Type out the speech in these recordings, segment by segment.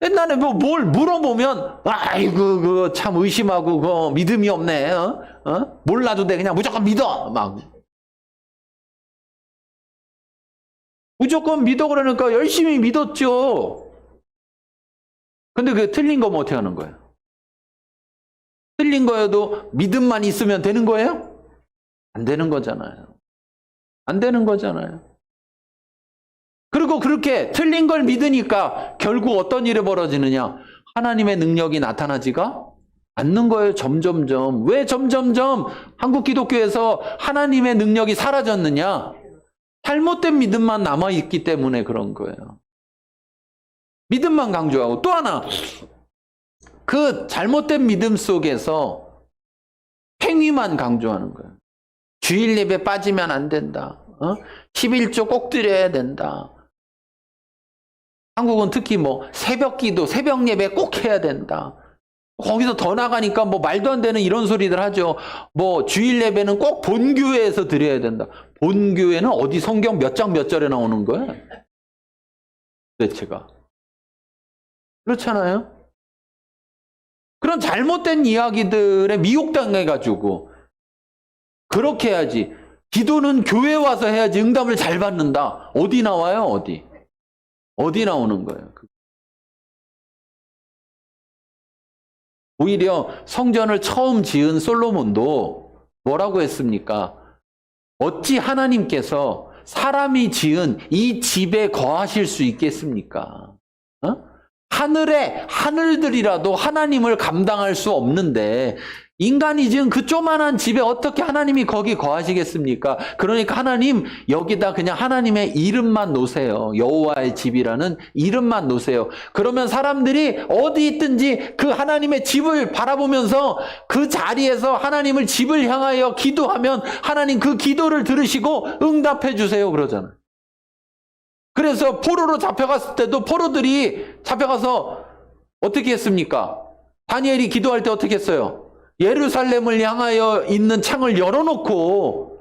옛날에 뭐 뭘 물어보면 아이고 그거 참 의심하고 그거 믿음이 없네. 몰라도 돼 그냥 무조건 믿어 막 무조건 믿어 그러니까 열심히 믿었죠. 근데 그게 틀린 거면 어떻게 하는 거예요? 틀린 거여도 믿음만 있으면 되는 거예요? 안 되는 거잖아요. 안 되는 거잖아요. 그리고 그렇게 틀린 걸 믿으니까 결국 어떤 일이 벌어지느냐? 하나님의 능력이 나타나지가 않는 거예요. 점점점. 왜 점점점 한국 기독교에서 하나님의 능력이 사라졌느냐? 잘못된 믿음만 남아있기 때문에 그런 거예요. 믿음만 강조하고 또 하나 그 잘못된 믿음 속에서 행위만 강조하는 거예요. 주일 예배 빠지면 안 된다. 11조 꼭 드려야 된다. 한국은 특히 뭐 새벽 기도, 새벽 예배 꼭 해야 된다. 거기서 더 나가니까 뭐 말도 안 되는 이런 소리들 하죠. 뭐 주일 예배는 꼭 본교회에서 드려야 된다. 본교회는 어디 성경 몇 장 몇 절에 나오는 거예요? 대체가. 그렇잖아요? 그런 잘못된 이야기들에 미혹당해가지고 그렇게 해야지. 기도는 교회 와서 해야지 응답을 잘 받는다. 어디 나와요? 어디? 어디 나오는 거예요? 오히려 성전을 처음 지은 솔로몬도 뭐라고 했습니까? 어찌 하나님께서 사람이 지은 이 집에 거하실 수 있겠습니까? 하늘의 하늘들이라도 하나님을 감당할 수 없는데 인간이 지은 그 조만한 집에 어떻게 하나님이 거기 거하시겠습니까? 그러니까 하나님 여기다 그냥 하나님의 이름만 놓으세요. 여호와의 집이라는 이름만 놓으세요. 그러면 사람들이 어디 있든지 그 하나님의 집을 바라보면서 그 자리에서 하나님을 집을 향하여 기도하면 하나님 그 기도를 들으시고 응답해 주세요 그러잖아요. 그래서 포로로 잡혀갔을 때도 포로들이 잡혀가서 어떻게 했습니까? 다니엘이 기도할 때 어떻게 했어요? 예루살렘을 향하여 있는 창을 열어놓고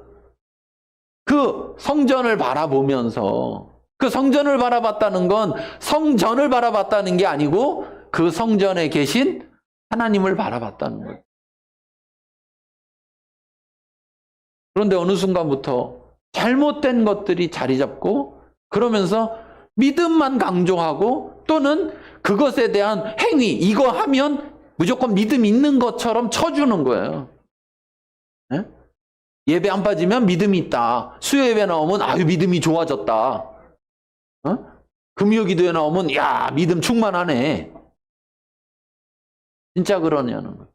그 성전을 바라보면서 그 성전을 바라봤다는 건 성전을 바라봤다는 게 아니고 그 성전에 계신 하나님을 바라봤다는 거예요. 그런데 어느 순간부터 잘못된 것들이 자리 잡고 그러면서 믿음만 강조하고 또는 그것에 대한 행위, 이거 하면 무조건 믿음 있는 것처럼 쳐주는 거예요. 네? 예배 안 빠지면 믿음이 있다. 수요 예배 나오면 아유 믿음이 좋아졌다. 금요 기도에 나오면 야 믿음 충만하네. 진짜 그러냐는 거예요.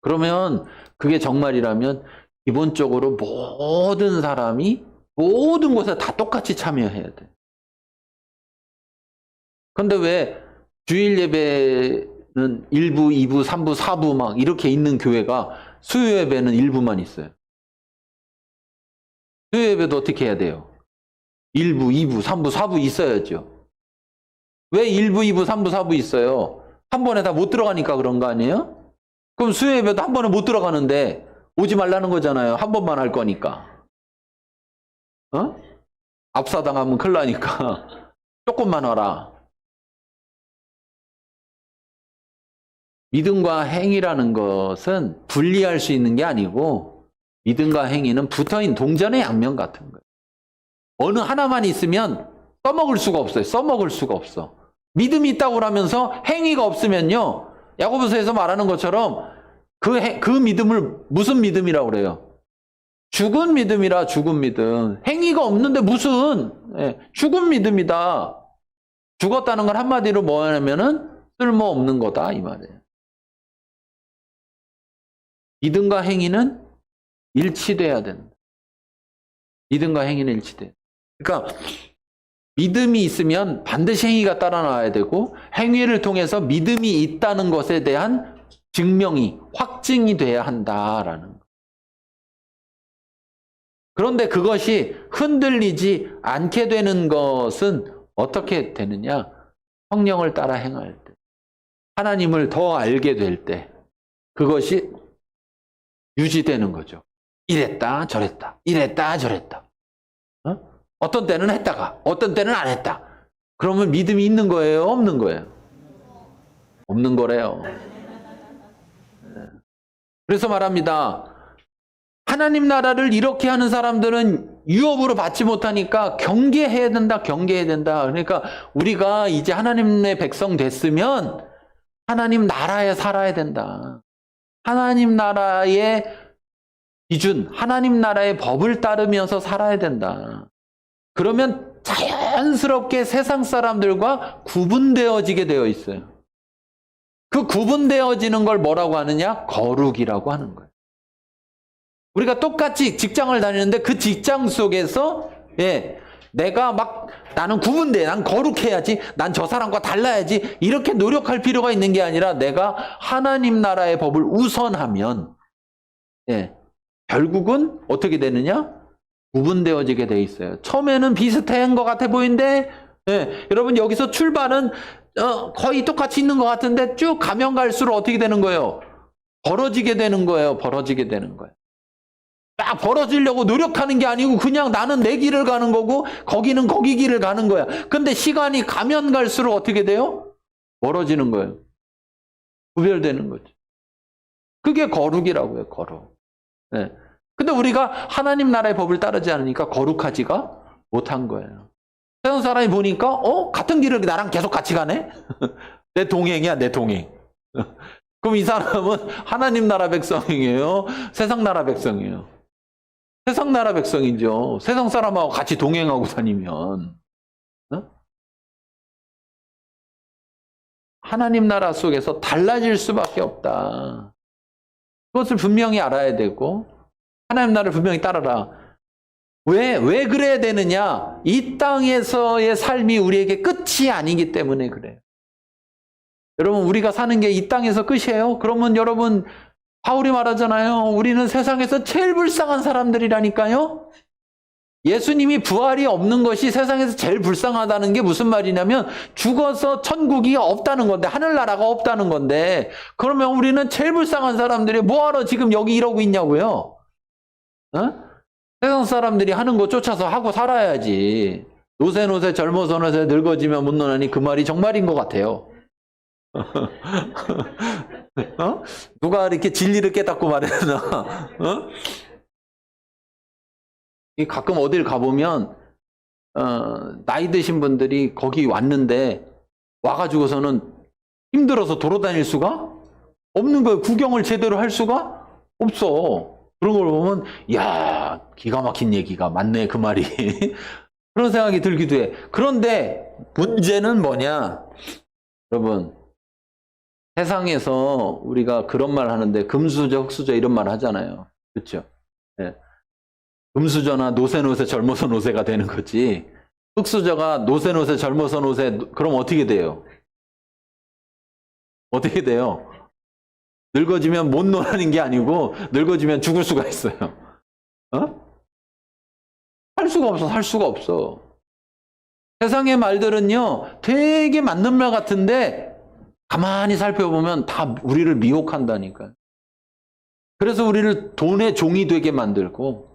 그러면 그게 정말이라면 기본적으로 모든 사람이 모든 곳에 다 똑같이 참여해야 돼. 그런데 왜 주일 예배는 1부, 2부, 3부, 4부 막 이렇게 있는 교회가 수요 예배는 1부만 있어요. 수요 예배도 어떻게 해야 돼요? 1부, 2부, 3부, 4부 있어야죠. 왜 1부, 2부, 3부, 4부 있어요? 한 번에 다 못 들어가니까 그런 거 아니에요? 그럼 수요 예배도 한 번에 못 들어가는데 오지 말라는 거잖아요. 한 번만 할 거니까. 압사당하면 큰일 나니까 조금만 하라. 믿음과 행위라는 것은 분리할 수 있는 게 아니고 믿음과 행위는 붙어있는 동전의 양면 같은 거예요. 어느 하나만 있으면 써먹을 수가 없어요. 써먹을 수가 없어. 믿음이 있다고 하면서 행위가 없으면요. 야고보서에서 말하는 것처럼 그 믿음을 무슨 믿음이라고 그래요? 죽은 믿음이라 죽은 믿음. 행위가 없는데 무슨 죽은 믿음이다. 죽었다는 건 한마디로 뭐냐면은 쓸모없는 거다 이 말이에요. 믿음과 행위는 일치돼야 된다. 믿음과 행위는 일치돼. 그러니까 믿음이 있으면 반드시 행위가 따라 나와야 되고 행위를 통해서 믿음이 있다는 것에 대한 증명이 확증이 돼야 한다라는 거. 그런데 그것이 흔들리지 않게 되는 것은 어떻게 되느냐? 성령을 따라 행할 때, 하나님을 더 알게 될 때 그것이 유지되는 거죠. 이랬다 저랬다 이랬다 저랬다. 어떤 때는 했다가 어떤 때는 안 했다. 그러면 믿음이 있는 거예요? 없는 거예요? 없는 거래요. 그래서 말합니다. 하나님 나라를 이렇게 하는 사람들은 유업으로 받지 못하니까 경계해야 된다, 경계해야 된다. 그러니까 우리가 이제 하나님의 백성 됐으면 하나님 나라에 살아야 된다. 하나님 나라의 기준, 하나님 나라의 법을 따르면서 살아야 된다. 그러면 자연스럽게 세상 사람들과 구분되어지게 되어 있어요. 그 구분되어지는 걸 뭐라고 하느냐? 거룩이라고 하는 거예요. 우리가 똑같이 직장을 다니는데 그 직장 속에서 내가 막 나는 구분돼, 난 거룩해야지, 난 저 사람과 달라야지 이렇게 노력할 필요가 있는 게 아니라 내가 하나님 나라의 법을 우선하면 결국은 어떻게 되느냐? 구분되어지게 돼 있어요. 처음에는 비슷한 것 같아 보이는데 여러분 여기서 출발은 거의 똑같이 있는 것 같은데 쭉 가면 갈수록 어떻게 되는 거예요? 벌어지게 되는 거예요. 벌어지게 되는 거예요. 막 벌어지려고 노력하는 게 아니고 그냥 나는 내 길을 가는 거고 거기는 거기 길을 가는 거야. 근데 시간이 가면 갈수록 어떻게 돼요? 멀어지는 거예요. 구별되는 거죠. 그게 거룩이라고 해요. 거룩. 근데 우리가 하나님 나라의 법을 따르지 않으니까 거룩하지가 못한 거예요. 세상 사람이 보니까 같은 길을 나랑 계속 같이 가네? 내 동행이야, 내 동행. 그럼 이 사람은 하나님 나라 백성이에요? 세상 나라 백성이에요? 세상 나라 백성이죠. 세상 사람하고 같이 동행하고 다니면. 하나님 나라 속에서 달라질 수밖에 없다. 그것을 분명히 알아야 되고 하나님 나라를 분명히 따라라. 왜 그래야 되느냐? 이 땅에서의 삶이 우리에게 끝이 아니기 때문에 그래요. 여러분 우리가 사는 게 이 땅에서 끝이에요? 그러면 여러분 바울이 말하잖아요. 우리는 세상에서 제일 불쌍한 사람들이라니까요. 예수님이 부활이 없는 것이 세상에서 제일 불쌍하다는 게 무슨 말이냐면 죽어서 천국이 없다는 건데 하늘나라가 없다는 건데 그러면 우리는 제일 불쌍한 사람들이 뭐하러 지금 여기 이러고 있냐고요. 세상 사람들이 하는 거 쫓아서 하고 살아야지. 노새 젊어서 노새 늙어지면 못 노나니 그 말이 정말인 것 같아요. 누가 이렇게 진리를 깨닫고 말했나? 가끔 어딜 가보면 나이 드신 분들이 거기 왔는데 와가지고서는 힘들어서 돌아다닐 수가 없는 거예요. 구경을 제대로 할 수가 없어. 그런 걸 보면 야 기가 막힌 얘기가 맞네 그 말이. 그런 생각이 들기도 해. 그런데 문제는 뭐냐? 여러분 세상에서 우리가 그런 말 하는데 금수저 흑수저 이런 말 하잖아요. 그렇죠? 금수저나 노새 젊어서 노새가 되는 거지. 흑수저가 노새 젊어서 노새 그럼 어떻게 돼요? 어떻게 돼요? 늙어지면 못 노라는 게 아니고 늙어지면 죽을 수가 있어요. 살 수가 없어. 살 수가 없어. 세상의 말들은요 되게 맞는 말 같은데 가만히 살펴보면 다 우리를 미혹한다니까요. 그래서 우리를 돈의 종이 되게 만들고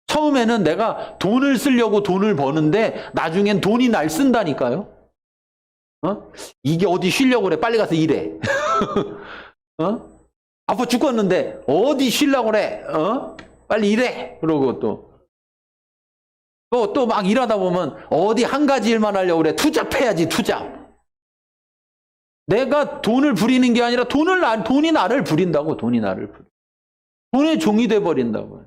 처음에는 내가 돈을 쓰려고 돈을 버는데 나중엔 돈이 날 쓴다니까요. 이게 어디 쉬려고 그래. 빨리 가서 일해. 아파 죽겠는데 어디 쉬려고 그래. 빨리 일해. 그러고 또 막 일하다 보면 어디 한 가지 일만 하려고 그래. 투잡해야지 투잡. 내가 돈을 부리는 게 아니라 돈이 나를 부린다고. 돈이 나를 부려. 돈의 종이 돼버린다고요.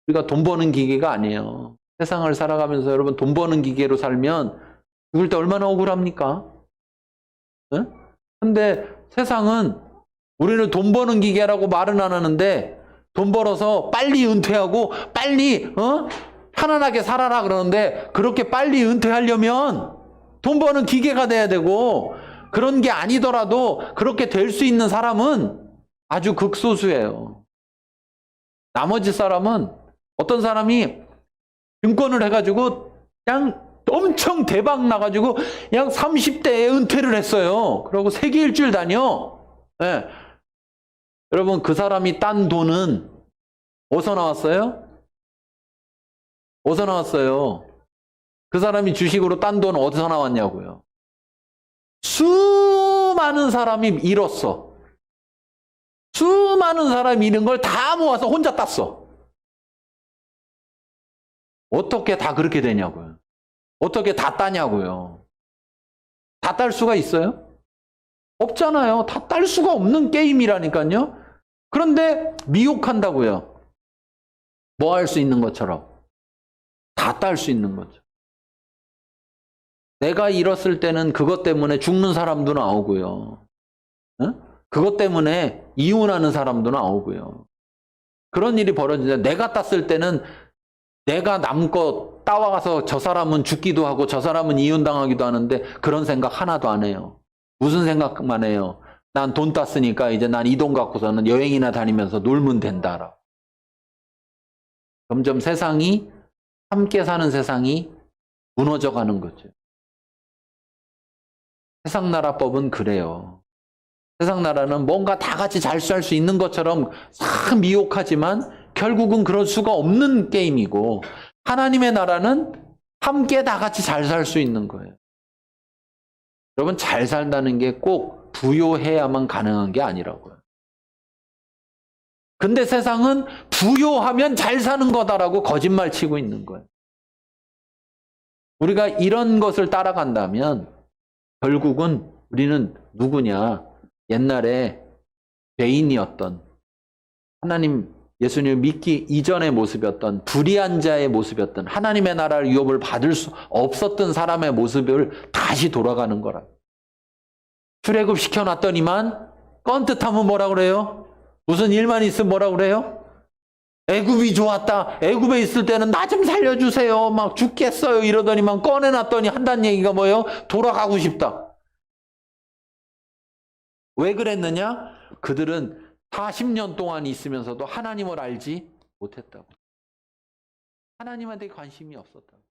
우리가 돈 버는 기계가 아니에요. 세상을 살아가면서 여러분 돈 버는 기계로 살면 죽을 때 얼마나 억울합니까? 근데 세상은 우리를 돈 버는 기계라고 말은 안 하는데 돈 벌어서 빨리 은퇴하고 빨리 편안하게 살아라 그러는데 그렇게 빨리 은퇴하려면 돈 버는 기계가 돼야 되고 그런 게 아니더라도 그렇게 될 수 있는 사람은 아주 극소수예요. 나머지 사람은 어떤 사람이 증권을 해가지고 그냥 엄청 대박 나가지고 그냥 30대에 은퇴를 했어요. 그리고 세계 일주일 다녀. 여러분 그 사람이 딴 돈은 어디서 나왔어요? 어디서 나왔어요? 그 사람이 주식으로 딴 돈 어디서 나왔냐고요. 수많은 사람이 잃었어. 수많은 사람이 잃은 걸 다 모아서 혼자 땄어. 어떻게 다 그렇게 되냐고요. 어떻게 다 따냐고요. 다 딸 수가 있어요? 없잖아요. 다 딸 수가 없는 게임이라니까요. 그런데 미혹한다고요. 뭐 할 수 있는 것처럼. 다 딸 수 있는 거죠. 내가 잃었을 때는 그것 때문에 죽는 사람도 나오고요. 응? 그것 때문에 이혼하는 사람도 나오고요. 그런 일이 벌어지는데 내가 땄을 때는 내가 남 거 따와가서 저 사람은 죽기도 하고 저 사람은 이혼당하기도 하는데 그런 생각 하나도 안 해요. 무슨 생각만 해요? 난 돈 땄으니까 이제 난 이 돈 갖고서는 여행이나 다니면서 놀면 된다라고. 점점 세상이, 함께 사는 세상이 무너져 가는 거죠. 세상 나라법은 그래요. 세상 나라는 뭔가 다 같이 잘 살 수 있는 것처럼 싹 미혹하지만 결국은 그럴 수가 없는 게임이고, 하나님의 나라는 함께 다 같이 잘 살 수 있는 거예요. 여러분, 잘 산다는 게 꼭 부요해야만 가능한 게 아니라고요. 근데 세상은 부요하면 잘 사는 거다라고 거짓말 치고 있는 거예요. 우리가 이런 것을 따라간다면 결국은 우리는 누구냐? 옛날에 죄인이었던, 하나님, 예수님을 믿기 이전의 모습이었던, 불의한 자의 모습이었던, 하나님의 나라를 유업을 받을 수 없었던 사람의 모습을 다시 돌아가는 거라. 출애굽 시켜놨더니만 껌뜻하면 뭐라 그래요? 무슨 일만 있으면 뭐라 그래요? 애굽이 좋았다. 애굽에 있을 때는 나 좀 살려주세요. 막 죽겠어요. 이러더니만 꺼내놨더니 한다는 얘기가 뭐예요? 돌아가고 싶다. 왜 그랬느냐? 그들은 40년 동안 있으면서도 하나님을 알지 못했다고. 하나님한테 관심이 없었다고.